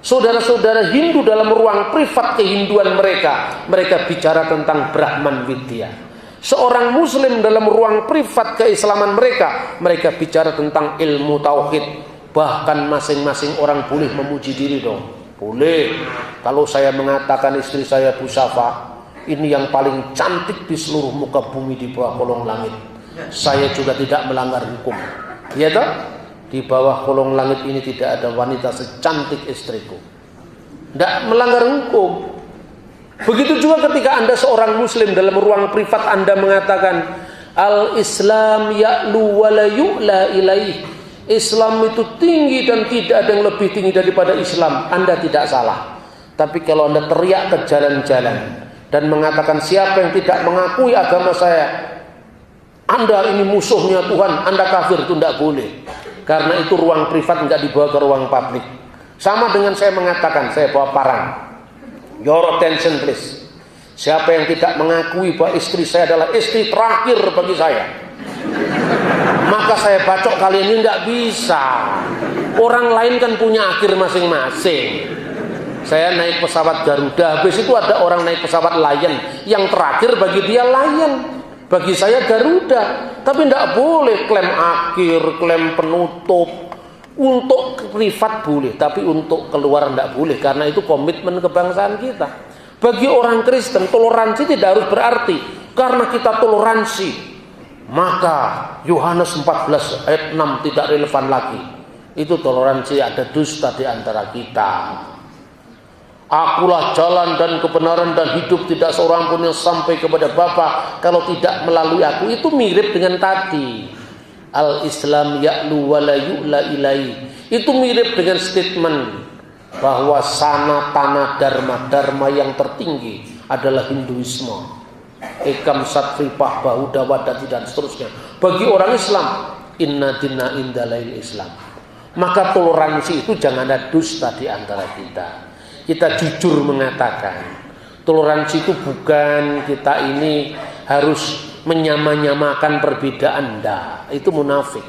C: Saudara-saudara Hindu dalam ruang privat kehinduan mereka bicara tentang Brahman Widya. Seorang Muslim dalam ruang privat keislaman mereka bicara tentang ilmu tauhid. Bahkan masing-masing orang boleh memuji diri dong. Boleh. Kalau saya mengatakan istri saya Bu Safa, ini yang paling cantik di seluruh muka bumi di bawah kolong langit, saya juga tidak melanggar hukum. Ya toh? Di bawah kolong langit ini tidak ada wanita secantik istriku. Tidak melanggar hukum. Begitu juga ketika Anda seorang Muslim dalam ruang privat Anda mengatakan Al-Islam ya'lu wa la yu'la ilaih. Islam itu tinggi dan tidak ada yang lebih tinggi daripada Islam. Anda tidak salah. Tapi kalau Anda teriak ke jalan-jalan dan mengatakan siapa yang tidak mengakui agama saya, Anda ini musuhnya Tuhan, Anda kafir, itu tidak boleh. Karena itu ruang privat tidak dibawa ke ruang publik. Sama dengan saya mengatakan, saya bawa parang. Your attention please. Siapa yang tidak mengakui bahwa istri saya adalah istri terakhir bagi saya, maka saya bacok kali ini tidak bisa. Orang lain kan punya akhir masing-masing. Saya naik pesawat Garuda, habis itu ada orang naik pesawat Lion, yang terakhir bagi dia Lion, bagi saya Garuda. Tapi tidak boleh klaim akhir, klaim penutup. Untuk privat boleh, tapi untuk keluar tidak boleh, karena itu komitmen kebangsaan kita. Bagi orang Kristen, toleransi tidak harus berarti karena kita toleransi maka Yohanes 14 ayat 6 tidak relevan lagi. Itu toleransi, ada dusta di antara kita. Akulah jalan dan kebenaran dan hidup, tidak seorang pun yang sampai kepada Bapa kalau tidak melalui aku. Itu mirip dengan tadi Al-Islam ya'lu wa la yu'la ilai. Itu mirip dengan statement bahwa sanatana dharma yang tertinggi adalah Hinduisme. Ekam satripah bahuda wadati dan seterusnya. Bagi orang Islam, inna dina indalail Islam. Maka toleransi itu jangan ada dusta di antara kita. Kita jujur mengatakan toleransi itu bukan kita ini harus menyamakan perbedaan. Itu munafik.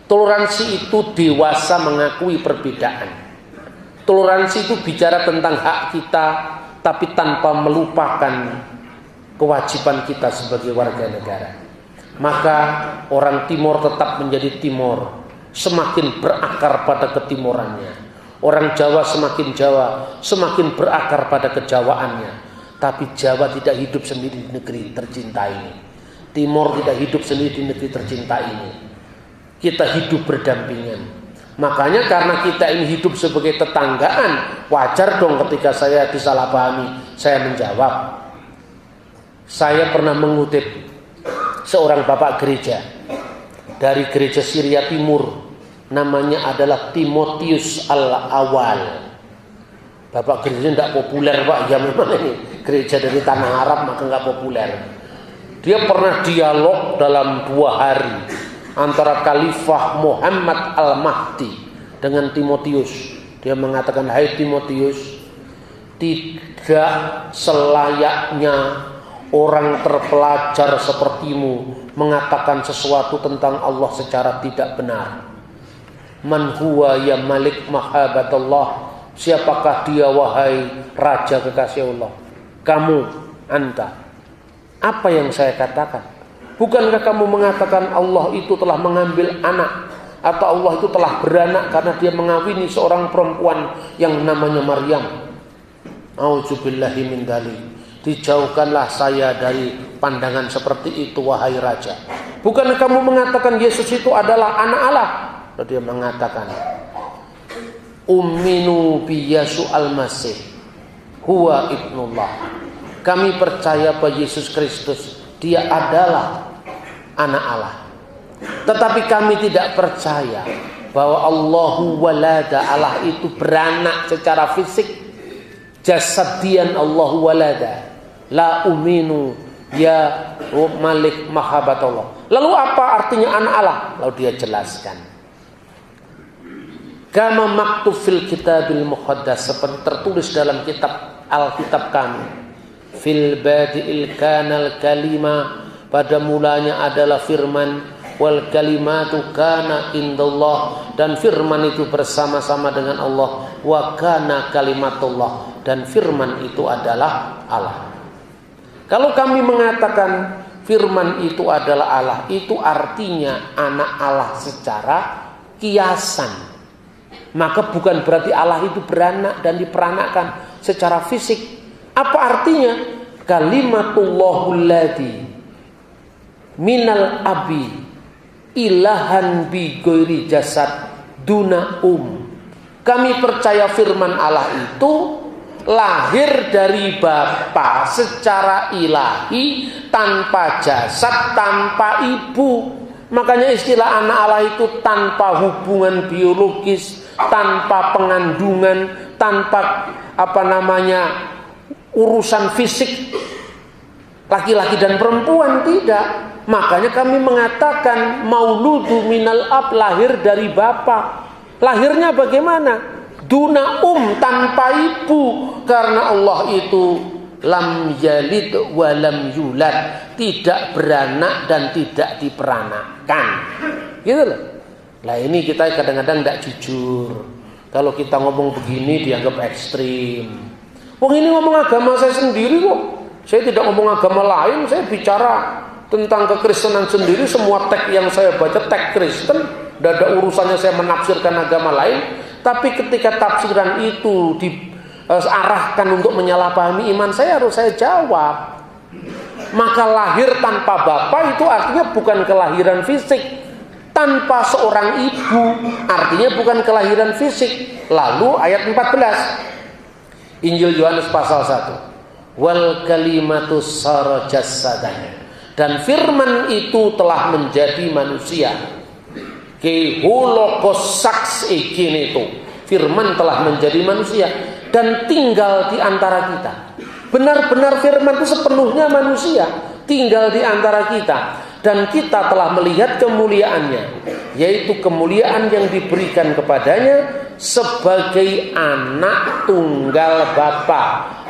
C: Toleransi itu dewasa mengakui perbedaan. Toleransi itu bicara tentang hak kita, tapi tanpa melupakan kewajiban kita sebagai warga negara. maka orang timur tetap menjadi timur, semakin berakar pada ketimurannya. Orang Jawa semakin Jawa, semakin berakar pada kejawaannya. Tapi Jawa tidak hidup sendiri di negeri tercinta ini. Timur tidak hidup sendiri di negeri tercinta ini. Kita hidup berdampingan. Makanya karena kita ini hidup sebagai tetanggaan, wajar dong ketika saya disalahpahami, saya menjawab. Saya pernah mengutip seorang bapak gereja dari gereja Syria Timur. Namanya adalah Timotius Al-Awal. Bapak gereja tidak populer Pak. Ya memang ini gereja dari tanah Arab maka nggak populer. Dia pernah dialog dalam 2 hari antara Khalifah Muhammad Al-Mahdi dengan Timotius. Dia mengatakan, hai Timotius, tidak selayaknya orang terpelajar sepertimu mengatakan sesuatu tentang Allah secara tidak benar. Man huwa ya malik mahabatullah, siapakah dia wahai raja kekasih Allah? Kamu, anta. Apa yang saya katakan? Bukankah kamu mengatakan Allah itu telah mengambil anak, atau Allah itu telah beranak karena dia mengawini seorang perempuan yang namanya Maryam? Auzubillahi min dzalik. Dijauhkanlah saya dari pandangan seperti itu wahai raja. Bukankah kamu mengatakan Yesus itu adalah anak Allah? Lalu dia mengatakan, umminu bi Yesu al-Masih huwa ibnullah. Kami percaya bahwa Yesus Kristus dia adalah anak Allah. Tetapi kami tidak percaya bahwa Allahu walada, Allah itu beranak secara fisik. Jasadian Allahu walada. La uminu ya malik mahabatullah. Lalu apa artinya anak Allah? Lalu dia jelaskan. Kama maktub fil kitabil muqaddas, seperti tertulis dalam kitab Alkitab kami. Fil badi'il kanal kalima, pada mulanya adalah firman, wal kalimatu kana indallah, dan firman itu bersama-sama dengan Allah, wa kana kalimatullah, dan firman itu adalah Allah. Kalau kami mengatakan firman itu adalah Allah, itu artinya anak Allah secara kiasan. Maka bukan berarti Allah itu beranak dan diperanakkan secara fisik. Apa artinya? Kalimatullahul ladzi minal abi ilahan bi ghairi jasad duna Kami percaya firman Allah itu lahir dari Bapa secara ilahi, tanpa jasad, tanpa ibu. Makanya istilah anak Allah itu tanpa hubungan biologis, tanpa pengandungan, tanpa urusan fisik laki-laki dan perempuan, tidak. Makanya kami mengatakan mauludu minal ab, lahir dari Bapa. Lahirnya bagaimana? Duna tanpa ibu, karena Allah itu lam yalid wa lam yulad, tidak beranak dan tidak diperanakkan. Gitu loh. Nah ini kita kadang-kadang tidak jujur. Kalau kita ngomong begini dianggap ekstrim. Wong ini ngomong agama saya sendiri kok. Saya tidak ngomong agama lain, saya bicara tentang kekristenan sendiri. Semua teks yang saya baca teks Kristen, tidak ada urusannya saya menafsirkan agama lain. Tapi ketika tafsiran itu diarahkan untuk menyalahpahami iman saya, harus saya jawab. Maka lahir tanpa Bapa itu artinya bukan kelahiran fisik. Tanpa seorang ibu artinya bukan kelahiran fisik. Lalu ayat 14 Injil Yohanes pasal 1, wal kalimatu sara jassadan, dan firman itu telah menjadi manusia. Ke holokos saks egin itu, firman telah menjadi manusia dan tinggal di antara kita. Benar-benar firman itu sepenuhnya manusia, tinggal di antara kita. Dan kita telah melihat kemuliaannya, yaitu kemuliaan yang diberikan kepadanya sebagai anak tunggal Bapa,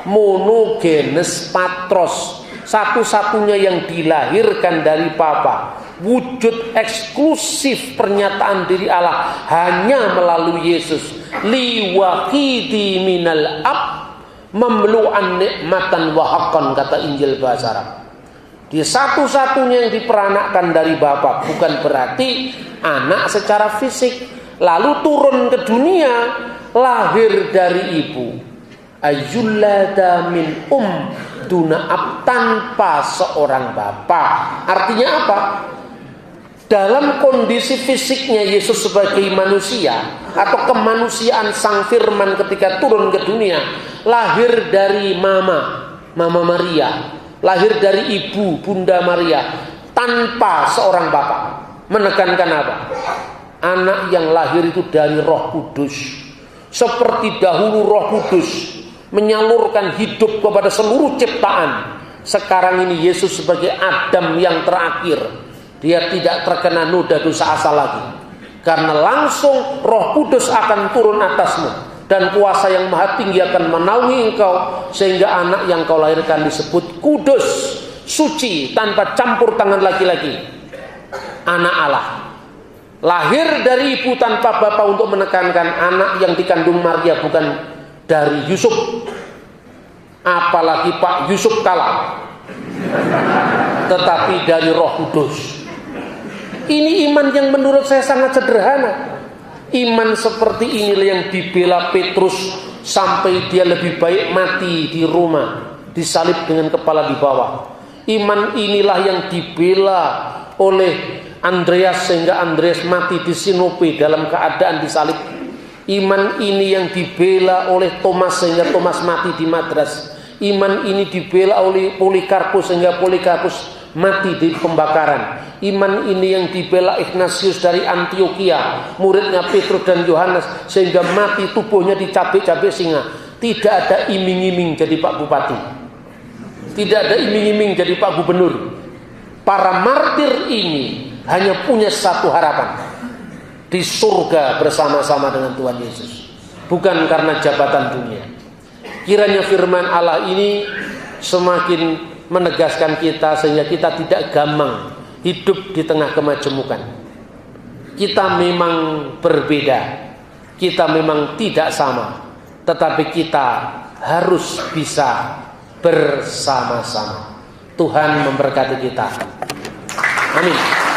C: monogenes patros, satu-satunya yang dilahirkan dari Bapa. Wujud eksklusif pernyataan diri Allah hanya melalui Yesus. Liwahidi minal ab, mamlu'an nikmatan wa haqqan, kata Injil bahasa Arab. Dia satu-satunya yang diperanakkan dari bapak, bukan berarti anak secara fisik. Lalu turun ke dunia, lahir dari ibu. Ayyullada min dunaab, tanpa seorang bapak. Artinya apa? Dalam kondisi fisiknya Yesus sebagai manusia atau kemanusiaan Sang Firman ketika turun ke dunia, lahir dari Mama Maria, lahir dari ibu Bunda Maria tanpa seorang bapak. Menekankan apa? Anak yang lahir itu dari Roh Kudus. Seperti dahulu Roh Kudus menyalurkan hidup kepada seluruh ciptaan, sekarang ini Yesus sebagai Adam yang terakhir, dia tidak terkena noda dosa asal lagi, karena langsung Roh Kudus akan turun atasmu dan kuasa yang maha tinggi akan menaungi engkau, sehingga anak yang kau lahirkan disebut kudus, suci, tanpa campur tangan laki-laki, anak Allah. Lahir dari ibu tanpa bapak, untuk menekankan anak yang dikandung Maria bukan dari Yusuf, apalagi Pak Yusuf Kala, tetapi dari Roh Kudus. Ini iman yang menurut saya sangat sederhana. Iman seperti inilah yang dibela Petrus sampai dia lebih baik mati di rumah, disalib dengan kepala di bawah. Iman inilah yang dibela oleh Andreas sehingga Andreas mati di Sinope dalam keadaan disalib. Iman ini yang dibela oleh Thomas sehingga Thomas mati di Madras. Iman ini dibela oleh Polikarpus sehingga Polikarpus mati di pembakaran. Iman ini yang dibela Ignatius dari Antioquia, muridnya Petrus dan Yohanes, sehingga mati tubuhnya dicabik-cabik singa. Tidak ada iming-iming jadi Pak Bupati, tidak ada iming-iming jadi Pak Gubernur. Para martir ini hanya punya satu harapan, di surga bersama-sama dengan Tuhan Yesus, bukan karena jabatan dunia. Kiranya firman Allah ini semakin menegaskan kita sehingga kita tidak gamang hidup di tengah kemajemukan. Kita memang berbeda, kita memang tidak sama, tetapi kita harus bisa bersama-sama. Tuhan memberkati kita. Amin.